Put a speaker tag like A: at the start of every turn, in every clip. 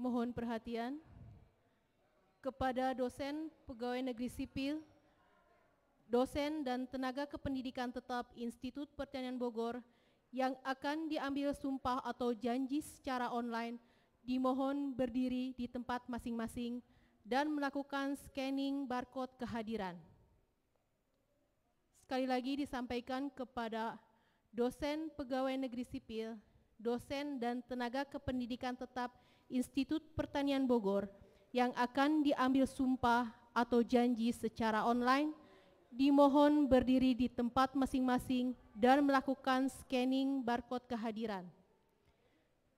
A: Mohon perhatian kepada dosen pegawai negeri sipil, dosen dan tenaga kependidikan tetap Institut Pertanian Bogor yang akan diambil sumpah atau janji secara online, dimohon berdiri di tempat masing-masing dan melakukan scanning barcode kehadiran. Sekali lagi disampaikan kepada dosen pegawai negeri sipil, dosen dan tenaga kependidikan tetap Institut Pertanian Bogor yang akan diambil sumpah atau janji secara online, dimohon berdiri di tempat masing-masing dan melakukan scanning barcode kehadiran.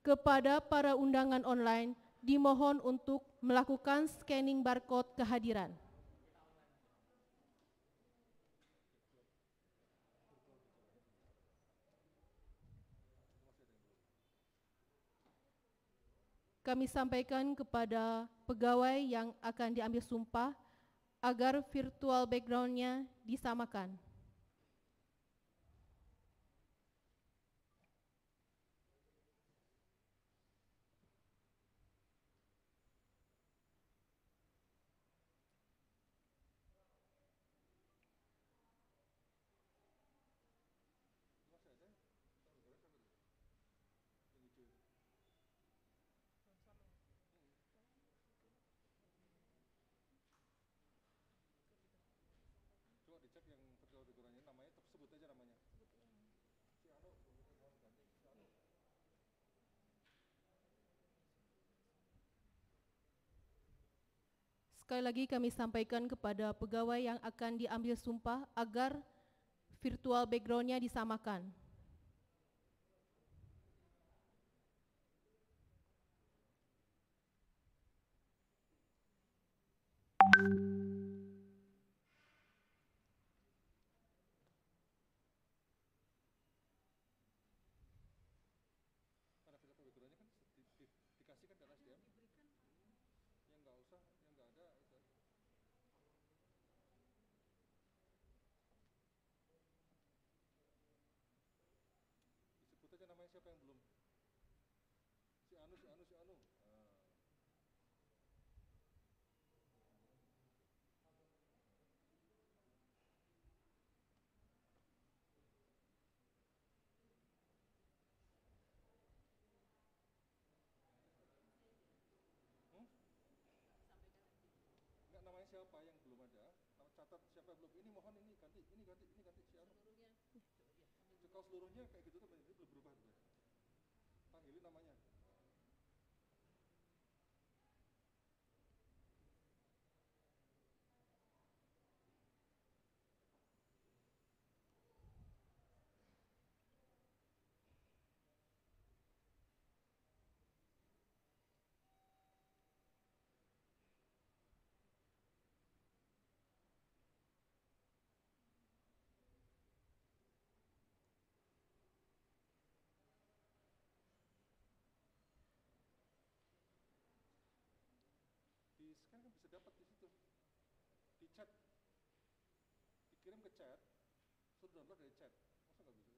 A: Kepada para undangan online, dimohon untuk melakukan scanning barcode kehadiran. Kami sampaikan kepada pegawai yang akan diambil sumpah agar virtual background-nya disamakan.
B: Coba dicek yang virtual background-nya namanya, sebut aja namanya. Si Anu, ganti si Anu.
A: Sekali lagi kami sampaikan kepada pegawai yang akan diambil sumpah agar virtual background-nya disamakan.
B: Karena virtual background-nya kan dikasih kan dari SDM. Yang nggak usah, yang nggak ada. Disebut aja namanya siapa yang belum. Si Anu. Enggak, namanya siapa yang belum ada, nama catat siapa yang belum, ini mohon ini ganti si Anu. Kalau seluruhnya kayak gitu tuh ini belum berubah tuh. Panggilin namanya. Di scan kan bisa dapat di situ, di chat, dikirim ke chat, suruh download dari chat, masa nggak bisa?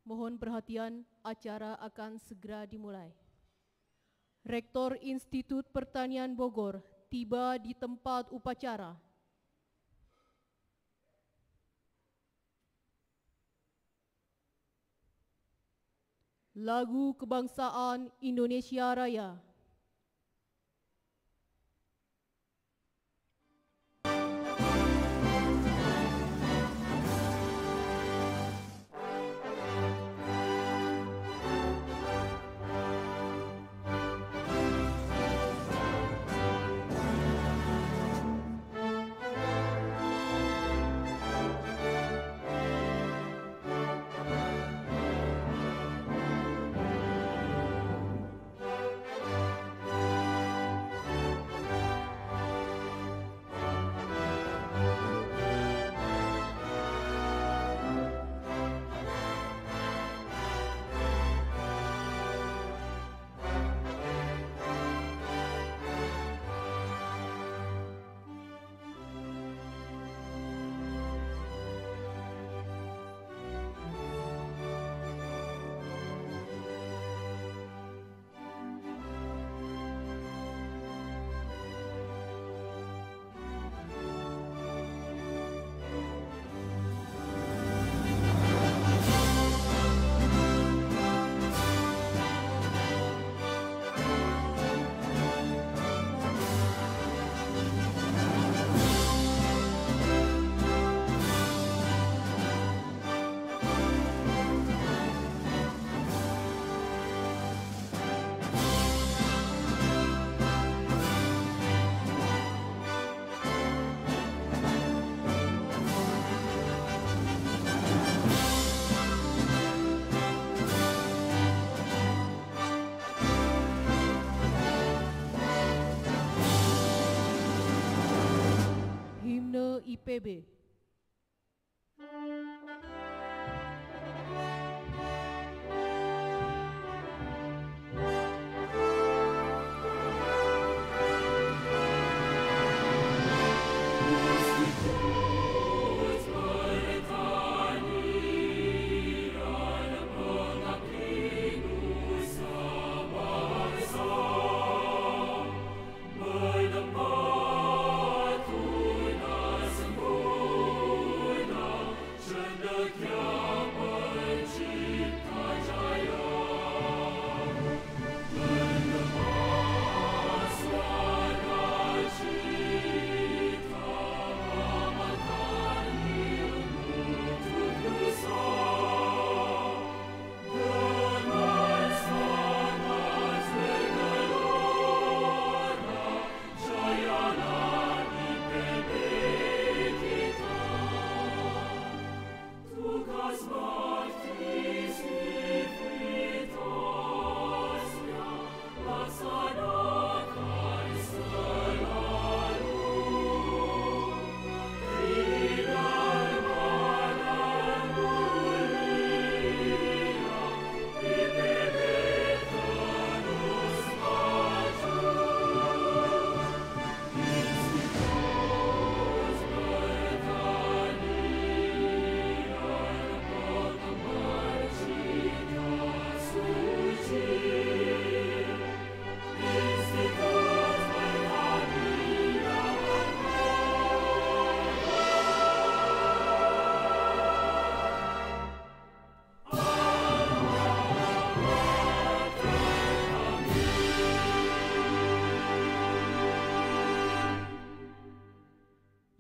A: Mohon perhatian, acara akan segera dimulai. Rektor Institut Pertanian Bogor tiba di tempat upacara. Lagu Kebangsaan Indonesia Raya. IPB.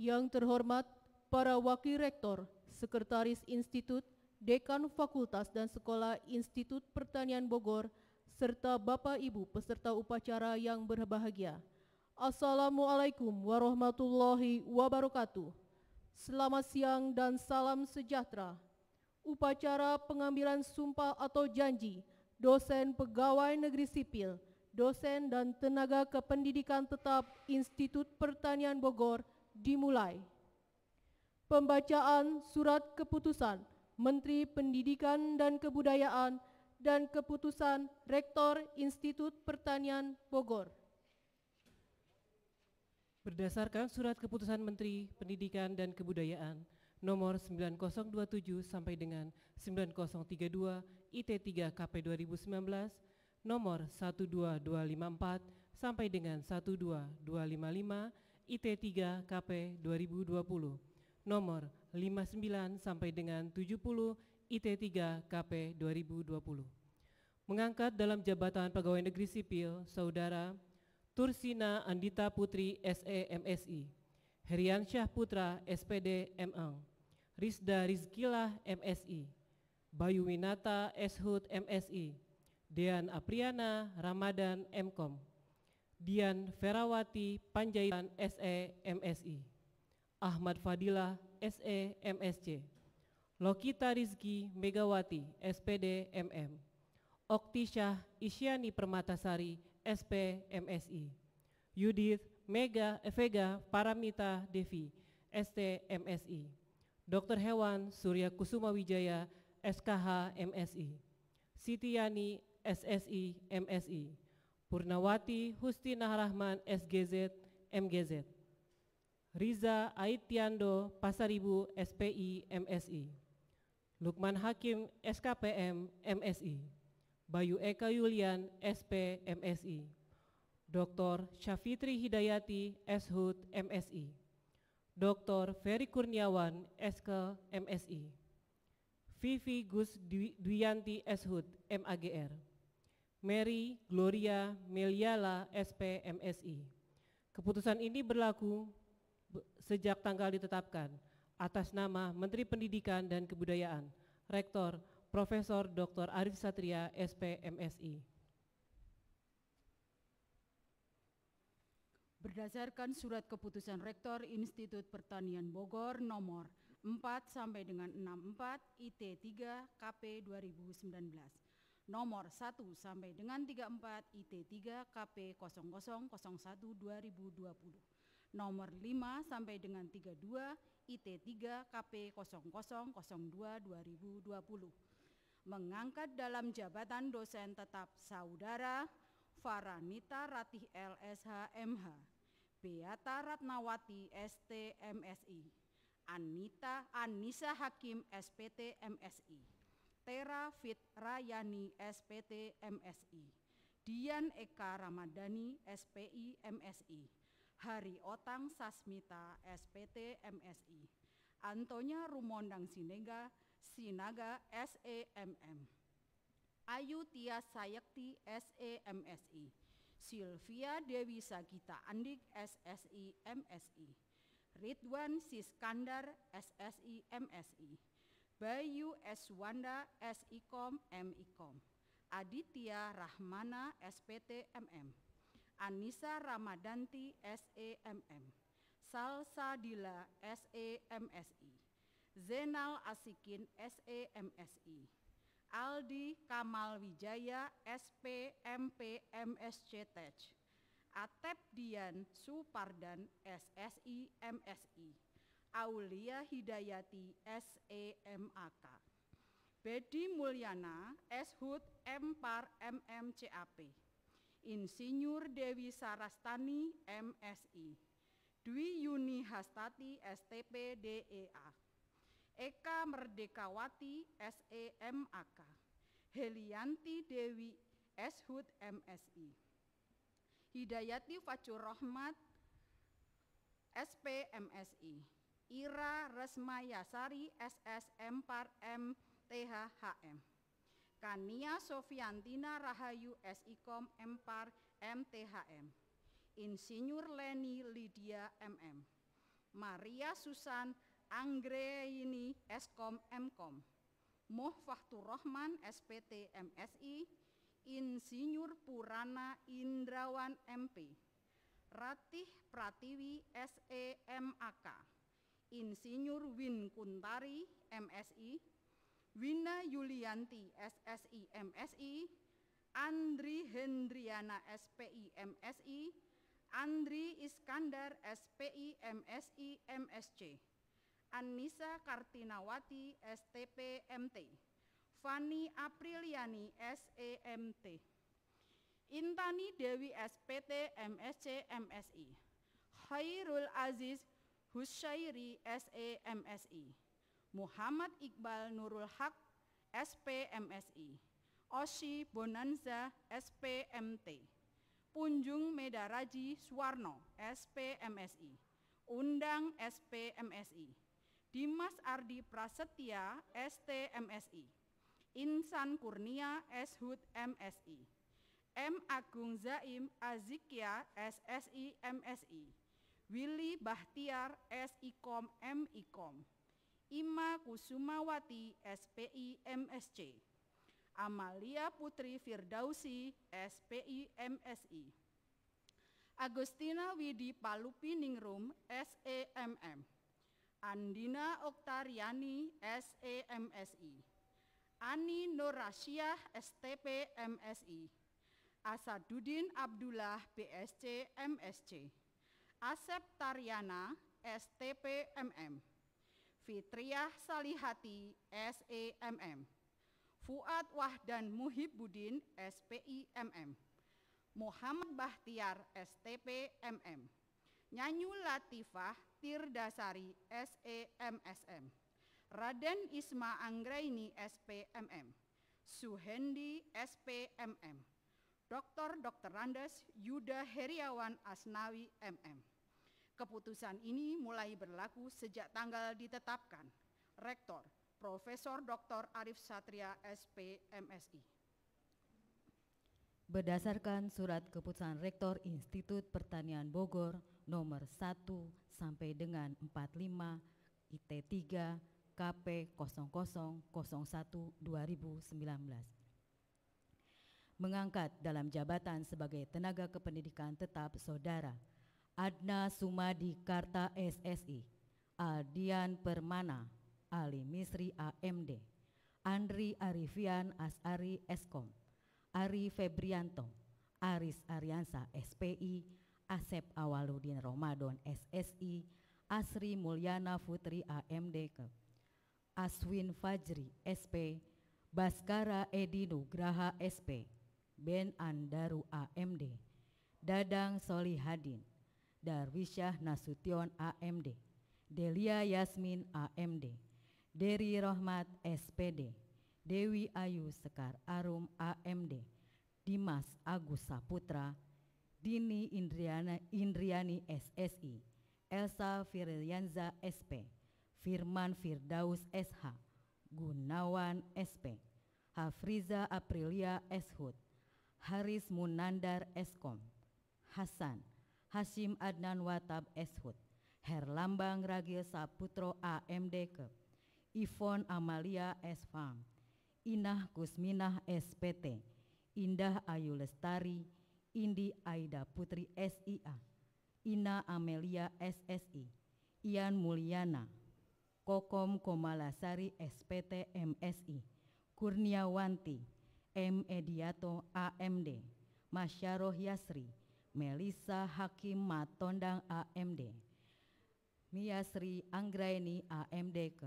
A: Yang terhormat para Wakil Rektor, Sekretaris Institut, Dekan Fakultas dan Sekolah Institut Pertanian Bogor, serta Bapak Ibu peserta upacara yang berbahagia. Assalamualaikum warahmatullahi wabarakatuh. Selamat siang dan salam sejahtera. Upacara pengambilan sumpah atau janji dosen pegawai negeri sipil, dosen dan tenaga kependidikan tetap Institut Pertanian Bogor dimulai. Pembacaan surat keputusan Menteri Pendidikan dan Kebudayaan dan keputusan Rektor Institut Pertanian Bogor.
C: Berdasarkan surat keputusan Menteri Pendidikan dan Kebudayaan nomor 9027 sampai dengan 9032 IT3 KP 2019, nomor 12254 sampai dengan 12255 IT3 KP 2020, nomor 59 sampai dengan 70 IT3 KP 2020. Mengangkat dalam jabatan pegawai negeri sipil Saudara Tursina Andita Putri SE MSI, Heriansyah Putra SPD MA, Rizda Rizkilah MSI, Bayu Winata Eshut MSI, Dean Apriana Ramadan MKom, Dian Ferawati Panjaitan SE MSI, Ahmad Fadilah SE MSC, Lokita Rizki Megawati SPD MM, Oktisyah Isyani Permatasari SP MSI, Yudith Vega Paramita Devi ST MSI, Dr. Hewan Surya Kusuma Wijaya SKH MSI, Sitiani SSI MSI, Purnawati Hustina Rahman SGZ MGZ, Riza Aitiando Pasaribu SPI MSI, Lukman Hakim SKPM MSI, Bayu Eka Yulian SP MSI, Dr. Syafitri Hidayati Eshut MSI, Dr. Ferry Kurniawan SK MSI, Vivi Gus Dwiyanti Eshut MAGR, Mary Gloria Meliala SP MSI. Keputusan ini berlaku sejak tanggal ditetapkan atas nama Menteri Pendidikan dan Kebudayaan, Rektor Profesor Dr. Arif Satria SP MSI.
D: Berdasarkan surat keputusan Rektor Institut Pertanian Bogor nomor 4 sampai dengan 64 IT3 KP 2019, nomor 1 sampai dengan 34 IT3 KP 0001 2020, nomor 5 sampai dengan 32 IT3 KP 0002/2020 mengangkat dalam jabatan dosen tetap Saudara Faranita Ratih LSH MH, Beata Ratnawati ST MSI, Anissa Hakim SPT MSI, Tera Fit Rayani SPT MSI, Dian Eka Ramadhani SPI MSI, Hari Otang Sasmita SPT MSI, Antonia Rumondang Sinaga SEMM, Ayu Tias Sayekti SEMSI, Sylvia Dewi Sagita Andik SSI MSI, Ridwan Siskandar SSI MSI, Bayu Eswanda SIKOM MIKOM, Aditya Rahmana SPT MM, Anissa Ramadanti SEMM, Salsadila SEMSI, Zenal Asikin SEMSI, Aldi Kamal Wijaya SPMP MSC Tech, Atep Dian Supardan SSI MSI, Aulia Hidayati SEMAK, Bedi Mulyana SHUT MPAR MMCAP, Insinyur Dewi Sarastani MSI, Dwi Yuni Hastati STP DEA, Eka Merdekawati SEMAK, Helianti Dewi SHUT MSI, Hidayati Fachur Rahmat SPMSI, Ira Resmayasari SS MPAR MTHHM, Kania Sofiantina Rahayu SIKOM MPAR MTHM, Insinyur Leni Lydia MM, Maria Susan Anggraini Eskom Mkom, Moh Fahtur Rahman SPT MSI, Insinyur Purana Indrawan MP, Ratih Pratiwi SEMAK, Insinyur Win Kuntari MSI, Wina Yulianti SSI MSI, Andri Hendriana SPI MSI, Andri Iskandar SPI MSI MSC, Anissa Kartinawati STP MT, Fani Apriliani SEMT, Intani Dewi SPT MSC MSI, Khairul Aziz Husyairi SEMSI, Muhammad Iqbal Nurul Haq SPMSI, Oshi Bonanza SPMT, Punjung Medaraji Suwarno SPMSI, Undang SPMSI, Dimas Ardi Prasetya STMSI, Insan Kurnia SHUT MSI, M. Agung Zaim Azikia SSI MSI, Willy Bahtiar SIKOM MIKOM, Ima Kusumawati SPI MSC, Amalia Putri Firdausi SPI MSI, Agustina Widi Palupi Ningrum SEMM, Andina Oktariani SEMSI, Ani Nurrasyah STP MSI, Asaduddin Abdullah BSC MSC, Asep Tariana STP MM, Fitriah Salihati SEMM, Fuad Wahdan Muhibbuddin SPI MM, Muhammad Bahtiar STP MM, Nyanyu Latifah Tirdasari SEMSM, Raden Isma Anggraini SPMM, Suhendi SPMM, Dr. Randes Yuda Heriawan Asnawi MM. Keputusan ini mulai berlaku sejak tanggal ditetapkan. Rektor Profesor Dr. Arif Satria SPMSI.
E: Berdasarkan surat keputusan Rektor Institut Pertanian Bogor nomor 1 sampai dengan 45 IT3 KP 0001/2019. Mengangkat dalam jabatan sebagai tenaga kependidikan tetap Saudara Adna Sumadi Karta SSI, Aldian Permana, Ali Misri AMD, Andri Arifian Asari Eskom, Ari Febrianto, Aris Ariansa SPI, Asep Awaludin Ramadan SSI, Asri Mulyana Putri AMD, Aswin Fajri SP, Baskara Edi Nugraha SP, Ben Andaru AMD, Dadang Solihadin, Darwisyah Nasution AMD, Delia Yasmin AMD, Deri Rohmat SPD, Dewi Ayu Sekar Arum AMD, Dimas Agus Saputra, Dini Indriani SSI, Elsa Firlianza SP, Firman Firdaus SH, Gunawan SP, Hafriza Aprilia Eshud, Haris Munandar Eskom, Hasan Hashim Adnan Watab Eshud, Herlambang Ragil Saputro AMD, Ivon Amalia Esfam, Inah Kusminah SPT, Indah Ayu Lestari, Indi Aida Putri SIA, Ina Amelia SSI, Ian Mulyana, Kokom Komalasari SPT MSI, Kurniawanti, M. Ediato AMD, Masyaroh Yasri, Melisa Hakim Matondang AMD, Miasri Anggraini AMD,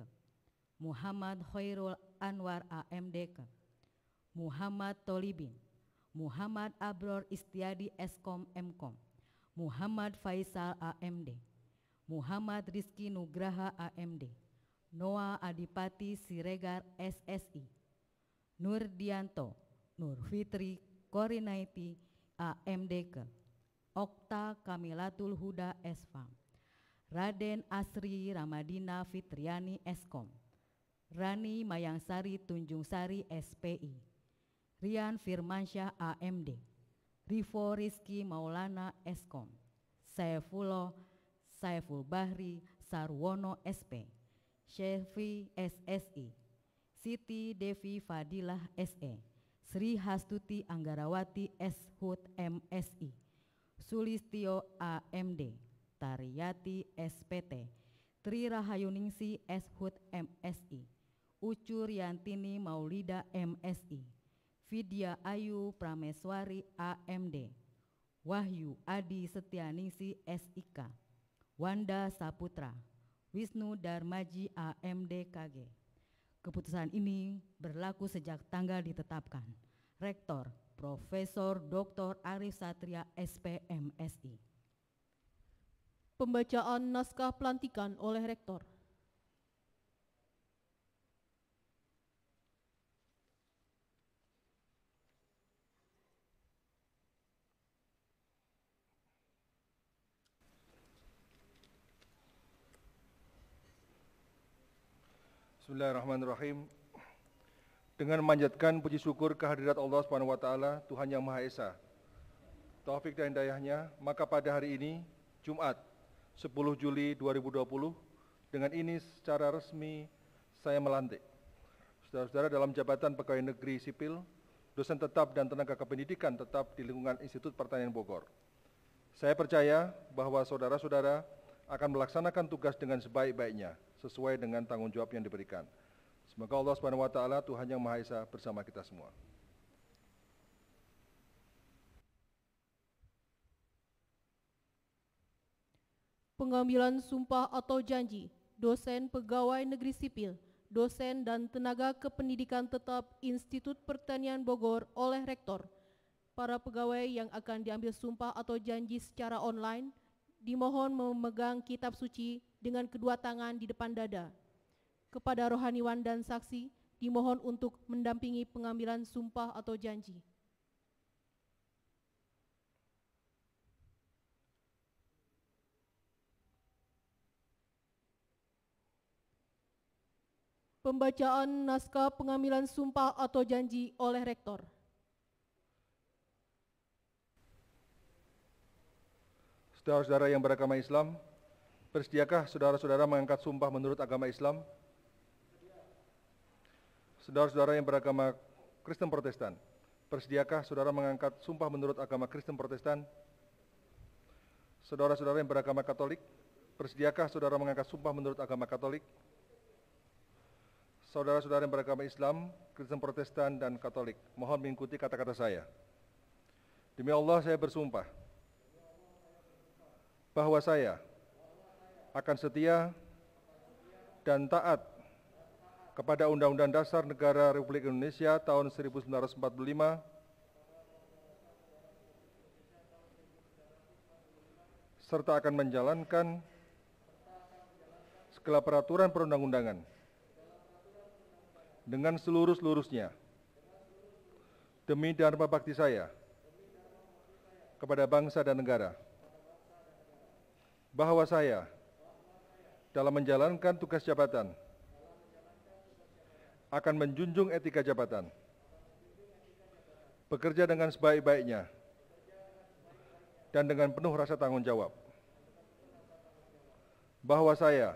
E: Muhammad Khairul Anwar AMD, Muhammad Tolibin, Muhammad Abror Istiadi Eskom Mkom, Muhammad Faisal AMD, Muhammad Rizky Nugraha AMD, Noah Adipati Siregar SSI, Nur Dianto, Nur Fitri Korinaiti AMD, Okta Kamilatul Huda Esfam, Raden Asri Ramadina Fitriani Eskom, Rani Mayangsari Tunjungsari SPI, Rian Firmansyah AMD, Rivo Rizky Maulana Eskom, Saiful Bahri Sarwono SP, Syefi SSI, Siti Devi Fadilah SE, Sri Hastuti Anggarawati Eshud MSI, Sulistio AMD, Tariyati SPT, Tri Rahayuningsi Eshud MSI, Ucur Yantini Maulida MSI, Vidya Ayu Prameswari AMD, Wahyu Adi Setianingsi SIK, Wanda Saputra, Wisnu Darmaji AMD KG. Keputusan ini berlaku sejak tanggal ditetapkan. Rektor Profesor Dr. Arif Satria SPMSI.
A: Pembacaan naskah pelantikan oleh Rektor.
B: Bismillahirrahmanirrahim. Dengan memanjatkan puji syukur kehadirat Allah Subhanahu wa taala, Tuhan yang Maha Esa, taufik dan hidayahnya, maka pada hari ini, Jumat 10 Juli 2020, dengan ini secara resmi saya melantik saudara-saudara dalam jabatan pegawai negeri sipil, dosen tetap dan tenaga kependidikan tetap di lingkungan Institut Pertanian Bogor. Saya percaya bahwa saudara-saudara akan melaksanakan tugas dengan sebaik-baiknya, sesuai dengan tanggung jawab yang diberikan. Semoga Allah Subhanahu wa taala, Tuhan yang Maha Esa, bersama kita semua.
A: Pengambilan sumpah atau janji dosen pegawai negeri sipil, dosen dan tenaga kependidikan tetap Institut Pertanian Bogor oleh Rektor. Para pegawai yang akan diambil sumpah atau janji secara online dimohon memegang kitab suci dengan kedua tangan di depan dada. Kepada rohaniwan dan saksi dimohon untuk mendampingi pengambilan sumpah atau janji. Pembacaan naskah pengambilan sumpah atau janji oleh Rektor.
B: Saudara-saudara yang beragama Islam, bersediakah saudara-saudara mengangkat sumpah menurut agama Islam? Saudara-saudara yang beragama Kristen Protestan, bersediakah saudara mengangkat sumpah menurut agama Kristen Protestan? Saudara-saudara yang beragama Katolik, bersediakah saudara mengangkat sumpah menurut agama Katolik? Saudara-saudara yang beragama Islam, Kristen Protestan, dan Katolik, mohon mengikuti kata-kata saya. Demi Allah saya bersumpah bahwa saya akan setia dan taat kepada Undang-Undang Dasar Negara Republik Indonesia tahun 1945 serta akan menjalankan segala peraturan perundang-undangan dengan seluruh-seluruhnya demi dharma bakti saya kepada bangsa dan negara, bahwa saya dalam menjalankan tugas jabatan akan menjunjung etika jabatan, bekerja dengan sebaik-baiknya dan dengan penuh rasa tanggung jawab, bahwa saya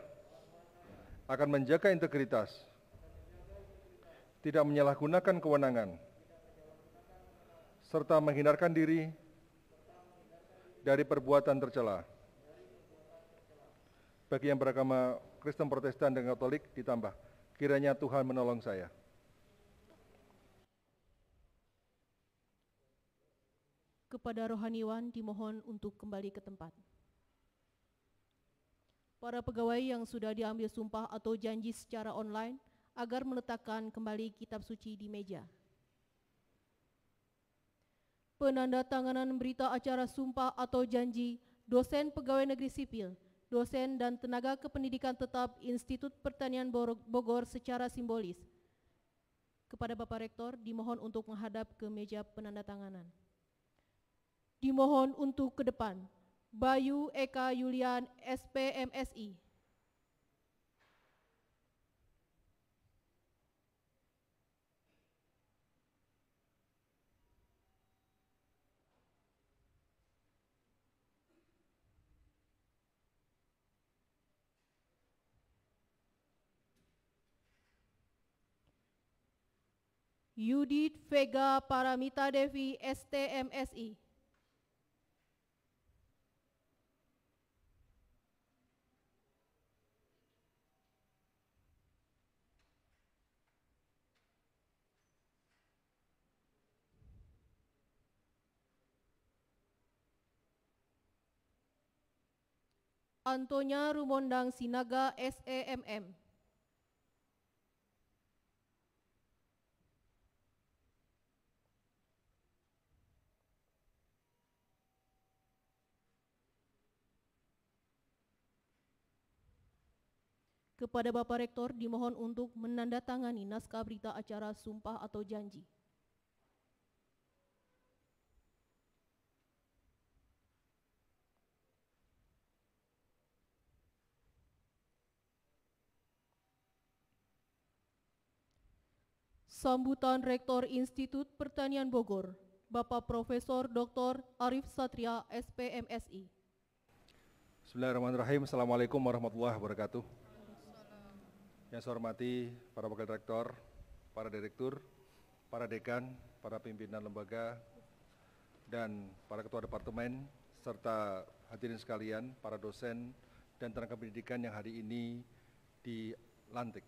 B: akan menjaga integritas, tidak menyalahgunakan kewenangan, serta menghindarkan diri dari perbuatan tercela. Bagi yang beragama Kristen, Protestan, dan Katolik ditambah, kiranya Tuhan menolong saya.
A: Kepada rohaniwan dimohon untuk kembali ke tempat. Para pegawai yang sudah diambil sumpah atau janji secara online agar meletakkan kembali kitab suci di meja. Penandatanganan berita acara sumpah atau janji dosen pegawai negeri sipil, dosen dan tenaga kependidikan tetap Institut Pertanian Bogor secara simbolis. Kepada Bapak Rektor dimohon untuk menghadap ke meja penandatanganan. Dimohon untuk ke depan, Bayu Eka Yulian, SPMSI. Yudit Vega Paramita Devi, STMSI. Antonia Rumondang Sinaga, SEMM. Kepada Bapak Rektor dimohon untuk menandatangani naskah berita acara sumpah atau janji. Sambutan Rektor Institut Pertanian Bogor, Bapak Profesor Dr. Arif Satria, SPMSI.
B: Bismillahirrahmanirrahim. Assalamualaikum warahmatullahi wabarakatuh. Yang saya hormati para Wakil Rektor, para Direktur, para Dekan, para pimpinan lembaga, dan para Ketua Departemen, serta hadirin sekalian, para dosen dan tenaga pendidikan yang hari ini dilantik.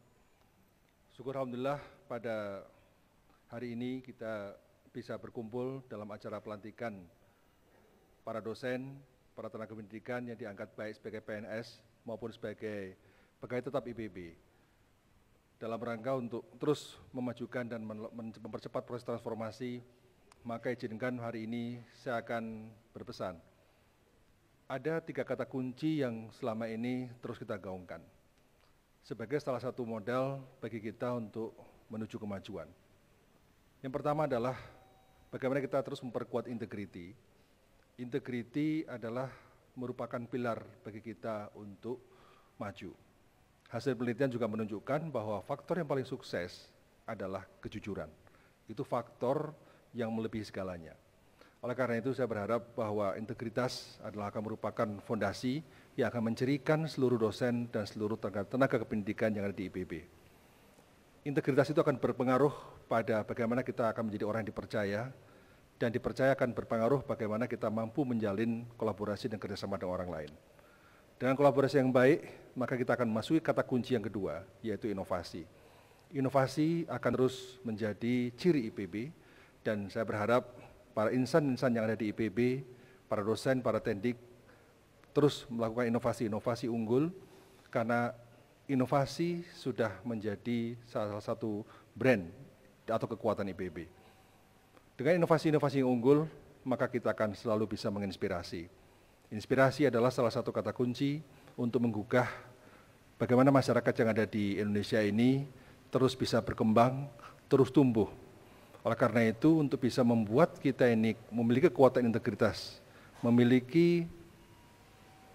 B: Syukur alhamdulillah pada hari ini kita bisa berkumpul dalam acara pelantikan para dosen, para tenaga pendidikan yang diangkat baik sebagai PNS maupun sebagai pegawai tetap IPB. Dalam rangka untuk terus memajukan dan mempercepat proses transformasi, maka izinkan hari ini saya akan berpesan. Ada 3 kata kunci yang selama ini terus kita gaungkan sebagai salah satu modal bagi kita untuk menuju kemajuan. Yang pertama adalah bagaimana kita terus memperkuat integriti. Integriti adalah merupakan pilar bagi kita untuk maju. Hasil penelitian juga menunjukkan bahwa faktor yang paling sukses adalah kejujuran. Itu faktor yang melebihi segalanya. Oleh karena itu saya berharap bahwa integritas akan merupakan fondasi yang akan mencirikan seluruh dosen dan seluruh tenaga kependidikan yang ada di IPB. Integritas itu akan berpengaruh pada bagaimana kita akan menjadi orang yang dipercaya, dan dipercaya akan berpengaruh bagaimana kita mampu menjalin kolaborasi dan kerjasama dengan orang lain. Dengan kolaborasi yang baik, maka kita akan memasuki kata kunci yang kedua, yaitu inovasi. Inovasi akan terus menjadi ciri IPB, dan saya berharap para insan-insan yang ada di IPB, para dosen, para tendik, terus melakukan inovasi-inovasi unggul, karena inovasi sudah menjadi salah satu brand atau kekuatan IPB. Dengan inovasi-inovasi yang unggul, maka kita akan selalu bisa menginspirasi. Inspirasi adalah salah satu kata kunci untuk menggugah bagaimana masyarakat yang ada di Indonesia ini terus bisa berkembang, terus tumbuh. Oleh karena itu, untuk bisa membuat kita ini memiliki kekuatan integritas, memiliki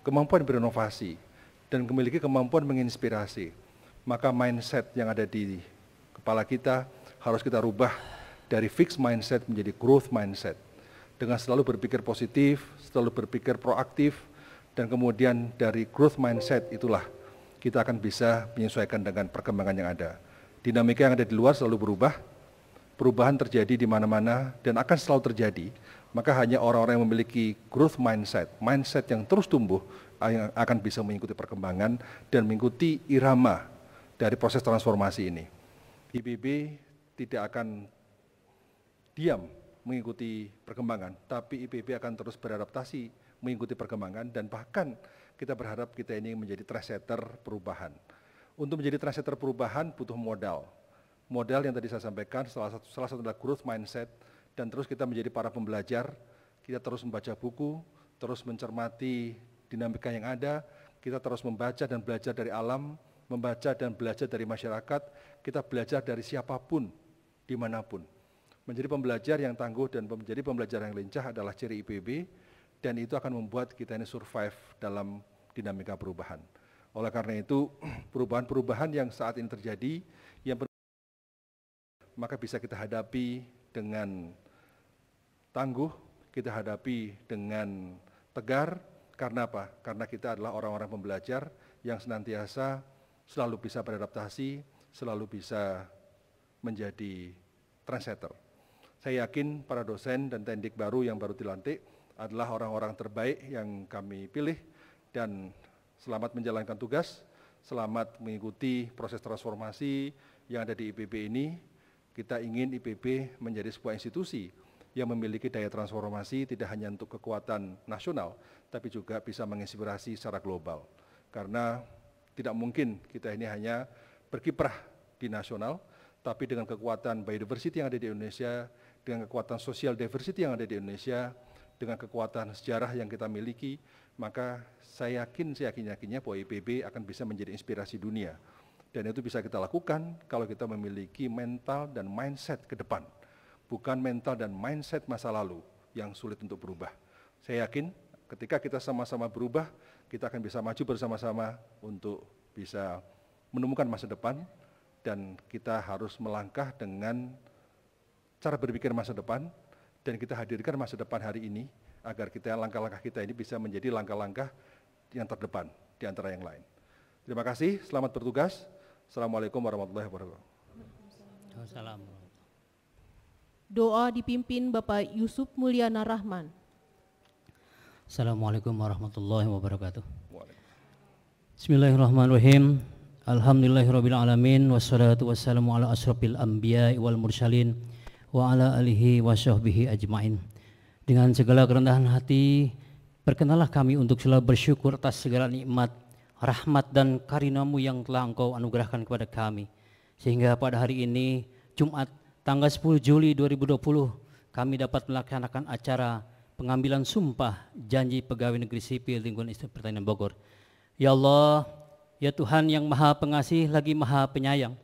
B: kemampuan berinovasi, dan memiliki kemampuan menginspirasi, maka mindset yang ada di kepala kita harus kita rubah dari fixed mindset menjadi growth mindset. Dengan selalu berpikir positif, selalu berpikir proaktif, dan kemudian dari growth mindset itulah kita akan bisa menyesuaikan dengan perkembangan yang ada. Dinamika yang ada di luar selalu berubah, perubahan terjadi di mana-mana dan akan selalu terjadi, maka hanya orang-orang yang memiliki growth mindset, mindset yang terus tumbuh, yang akan bisa mengikuti perkembangan dan mengikuti irama dari proses transformasi ini. IPB tidak akan diam mengikuti perkembangan, tapi IPB akan terus beradaptasi mengikuti perkembangan, dan bahkan kita berharap kita ini menjadi trendsetter perubahan. Untuk menjadi trendsetter perubahan butuh modal. Modal yang tadi saya sampaikan, salah satu adalah growth mindset, dan terus kita menjadi para pembelajar, kita terus membaca buku, terus mencermati dinamika yang ada, kita terus membaca dan belajar dari alam, membaca dan belajar dari masyarakat, kita belajar dari siapapun, dimanapun. Menjadi pembelajar yang tangguh dan menjadi pembelajar yang lincah adalah ciri IPB, dan itu akan membuat kita ini survive dalam dinamika perubahan. Oleh karena itu, perubahan-perubahan yang saat ini terjadi, yang maka bisa kita hadapi dengan tangguh, kita hadapi dengan tegar. Karena apa? Karena kita adalah orang-orang pembelajar yang senantiasa selalu bisa beradaptasi, selalu bisa menjadi trendsetter. Saya yakin para dosen dan tendik baru yang baru dilantik adalah orang-orang terbaik yang kami pilih, dan selamat menjalankan tugas, selamat mengikuti proses transformasi yang ada di IPB ini. Kita ingin IPB menjadi sebuah institusi yang memiliki daya transformasi tidak hanya untuk kekuatan nasional, tapi juga bisa menginspirasi secara global. Karena tidak mungkin kita ini hanya berkiprah di nasional, tapi dengan kekuatan biodiversity yang ada di Indonesia, dengan kekuatan social diversity yang ada di Indonesia, dengan kekuatan sejarah yang kita miliki, maka saya yakin-yakinnya bahwa IPB akan bisa menjadi inspirasi dunia. Dan itu bisa kita lakukan kalau kita memiliki mental dan mindset ke depan, bukan mental dan mindset masa lalu yang sulit untuk berubah. Saya yakin ketika kita sama-sama berubah, kita akan bisa maju bersama-sama untuk bisa menemukan masa depan, dan kita harus melangkah dengan cara berpikir masa depan, dan kita hadirkan masa depan hari ini agar kita langkah-langkah kita ini bisa menjadi langkah-langkah yang terdepan di antara yang lain. Terima kasih, selamat bertugas. Assalamualaikum warahmatullahi wabarakatuh.
A: Doa dipimpin Bapak Yusuf Mulyana Rahman.
F: Assalamualaikum warahmatullahi wabarakatuh. Bismillahirrahmanirrahim. Alhamdulillahirabbil alamin, wassalatu wassalamu ala asyrafil anbiya'i wal mursalin wa ala alihi wa sahbihi ajmain. Dengan segala kerendahan hati, perkenalah kami untuk selalu bersyukur atas segala nikmat, rahmat dan karunia-Mu yang telah Engkau anugerahkan kepada kami. Sehingga pada hari ini, Jumat tanggal 10 Juli 2020, kami dapat melaksanakan acara pengambilan sumpah janji pegawai negeri sipil lingkungan Institut Pertanian Bogor. Ya Allah, ya Tuhan yang Maha Pengasih lagi Maha Penyayang,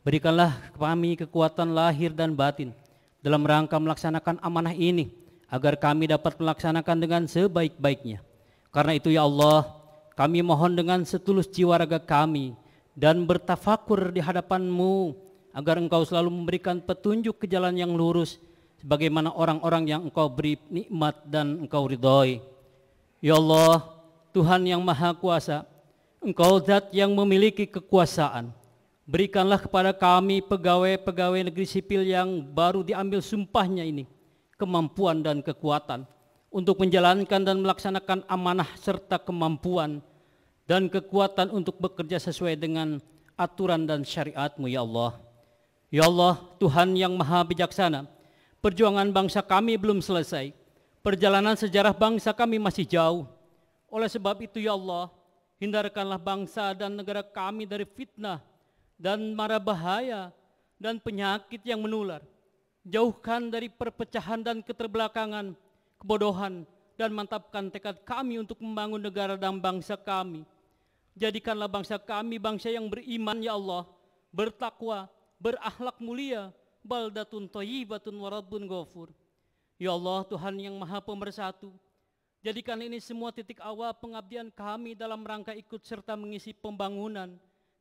F: berikanlah kami kekuatan lahir dan batin dalam rangka melaksanakan amanah ini, agar kami dapat melaksanakan dengan sebaik-baiknya. Karena itu ya Allah, kami mohon dengan setulus jiwa raga kami dan bertafakur di hadapan-Mu, agar Engkau selalu memberikan petunjuk ke jalan yang lurus, sebagaimana orang-orang yang Engkau beri nikmat dan Engkau ridhoi. Ya Allah, Tuhan yang Maha Kuasa, Engkau zat yang memiliki kekuasaan. Berikanlah kepada kami pegawai-pegawai negeri sipil yang baru diambil sumpahnya ini kemampuan dan kekuatan untuk menjalankan dan melaksanakan amanah, serta kemampuan dan kekuatan untuk bekerja sesuai dengan aturan dan syariat-Mu ya Allah. Ya Allah, Tuhan yang Maha Bijaksana, perjuangan bangsa kami belum selesai, perjalanan sejarah bangsa kami masih jauh. Oleh sebab itu ya Allah, hindarkanlah bangsa dan negara kami dari fitnah dan mara bahaya dan penyakit yang menular. Jauhkan dari perpecahan dan keterbelakangan, kebodohan, dan mantapkan tekad kami untuk membangun negara dan bangsa kami. Jadikanlah bangsa kami bangsa yang beriman ya Allah, bertakwa, berakhlak mulia, baldatun thayyibatun wa rabbun ghafur. Ya Allah, Tuhan yang Maha Pemersatu, jadikan ini semua titik awal pengabdian kami dalam rangka ikut serta mengisi pembangunan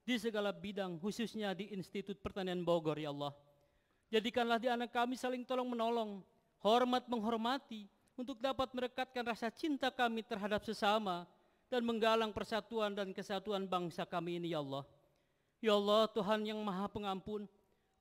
F: di segala bidang, khususnya di Institut Pertanian Bogor ya Allah. Jadikanlah di anak kami saling tolong menolong, hormat menghormati, untuk dapat merekatkan rasa cinta kami terhadap sesama dan menggalang persatuan dan kesatuan bangsa kami ini ya Allah. Ya Allah, Tuhan yang Maha Pengampun,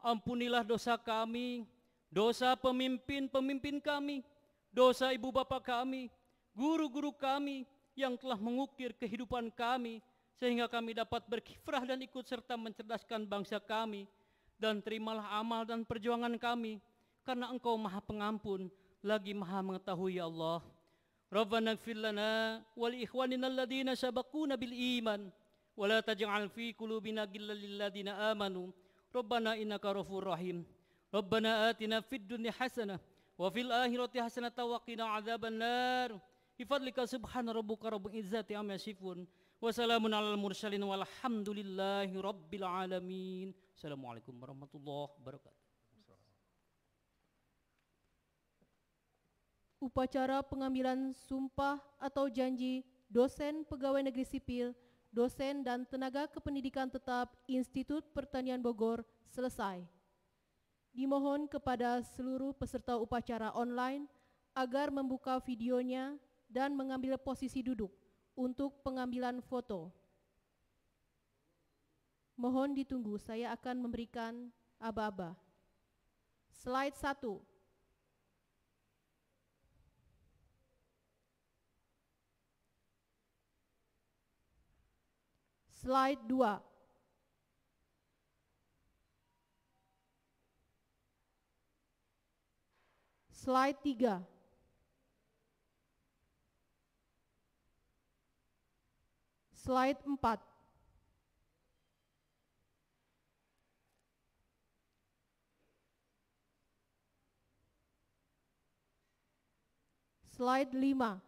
F: ampunilah dosa kami, dosa pemimpin-pemimpin kami, dosa ibu bapa kami, guru-guru kami yang telah mengukir kehidupan kami sehingga kami dapat berkiprah dan ikut serta mencerdaskan bangsa kami. Dan terimalah amal dan perjuangan kami, karena Engkau Maha Pengampun lagi Maha Mengetahui ya Allah. Rabbana ighfir lana wa li ikhwanina alladhina sabaquna bil iman wa la taj'al fi qulubina ghillan lil ladzina amanu Rabbana innaka ghafurur rahim. Rabbana atina fid dunya hasanah wa fil akhirati hasanah wa qina adzabannar. Bi fadlika subhana rabbika rabbil izzati amma yasifun wa salamun alal mursalin walhamdulillahi rabbil alamin. Assalamualaikum warahmatullahi wabarakatuh.
A: Upacara pengambilan sumpah atau janji dosen pegawai negeri sipil, dosen dan tenaga kependidikan tetap Institut Pertanian Bogor selesai. Dimohon kepada seluruh peserta upacara online agar membuka videonya dan mengambil posisi duduk untuk pengambilan foto. Mohon ditunggu, saya akan memberikan aba-aba. Slide 1. Slide 2. Slide 3. Slide 4. Slide 5.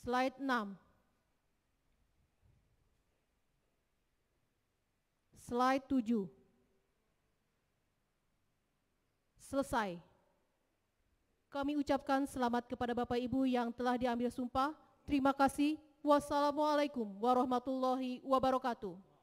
A: Slide 6. Slide 7. Selesai. Kami ucapkan selamat kepada Bapak Ibu yang telah diambil sumpah. Terima kasih. Wassalamualaikum warahmatullahi wabarakatuh.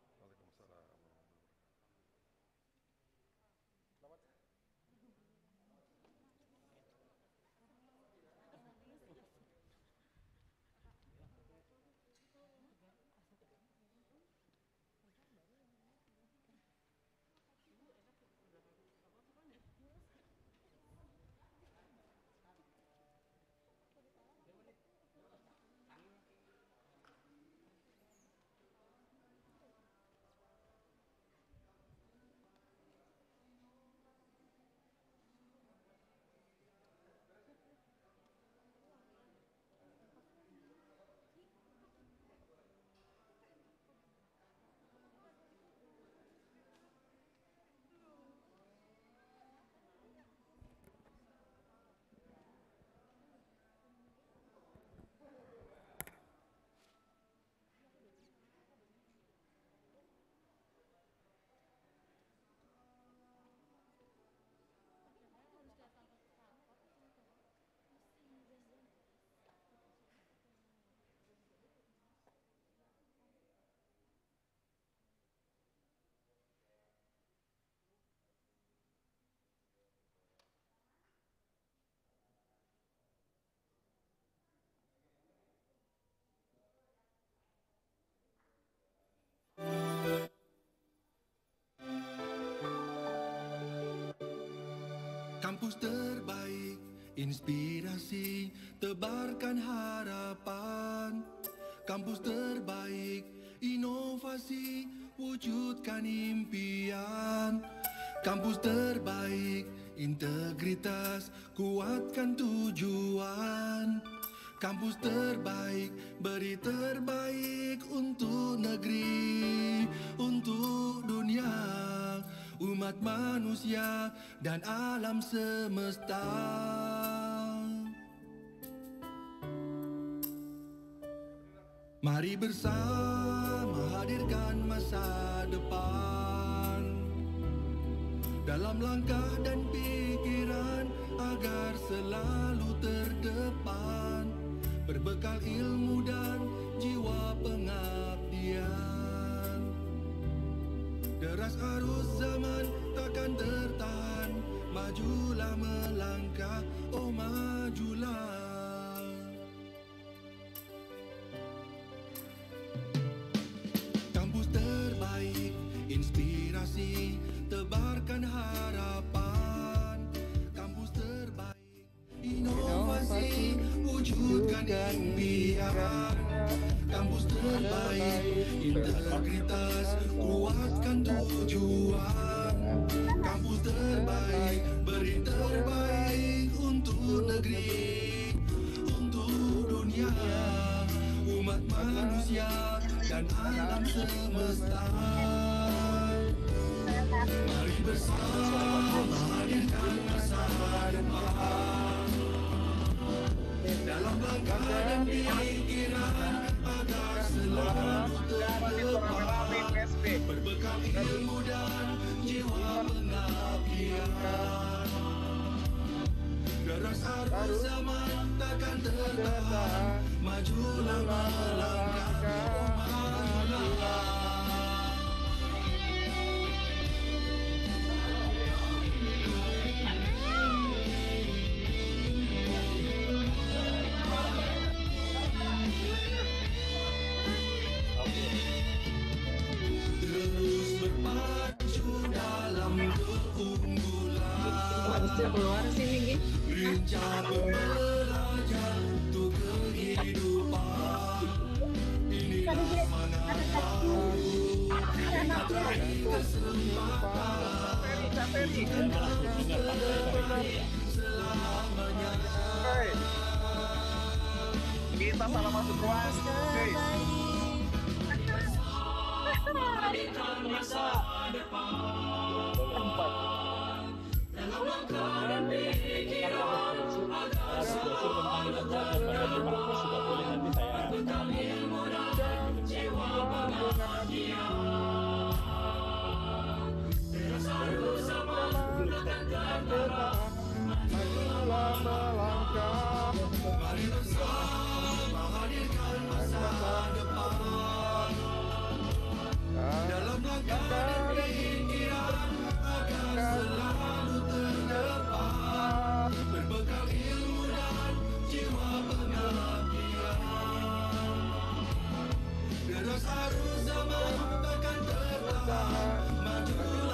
G: Kampus terbaik, inspirasi, tebarkan harapan. Kampus terbaik, inovasi, wujudkan impian. Kampus terbaik, integritas, kuatkan tujuan. Kampus terbaik, beri terbaik untuk negeri, untuk dunia, umat manusia dan alam semesta. Mari bersama hadirkan masa depan dalam langkah dan pikiran agar selalu terdepan, berbekal ilmu dan jiwa pengabdian. Deras arus zaman takkan tertahan, majulah melangkah, oh majulah. Kampus terbaik, inspirasi, tebarkan harapan. Kampus terbaik, inovasi, wujudkan impian. Kampus terbaik, integritas, kuatkan tujuan. Kampus terbaik, beri terbaik untuk negeri, untuk dunia, umat manusia dan alam semesta. Mari bersama hadirkan masa depan dalam langkah dan pikiran agar selalu terdepan, berbekal ilmu dan jiwa pengabdian. Deras arus zaman takkan tertahan, majulah melangkah, majulah. Terus berpacu dalam keunggulan,
H: keluar sini
G: lincah belajar untuk kehidupan. Inilah semangat baru, kita beri kesempatan selamanya.
H: kita salah masuk ruas guys.
G: Hadirkan masa depan dalam langkah dan pikiran agar selalu terdepan, berbekal ilmu dan jiwa pengabdian. Deras arus zaman takkan tertahan, majulah melangkah. Mari bersama hadirkan masa depan dalam langkah dan pikiran agar selalu terdepan, berbekal ilmu dan jiwa pengabdian. Deras arus zaman takkan tertahan, majulah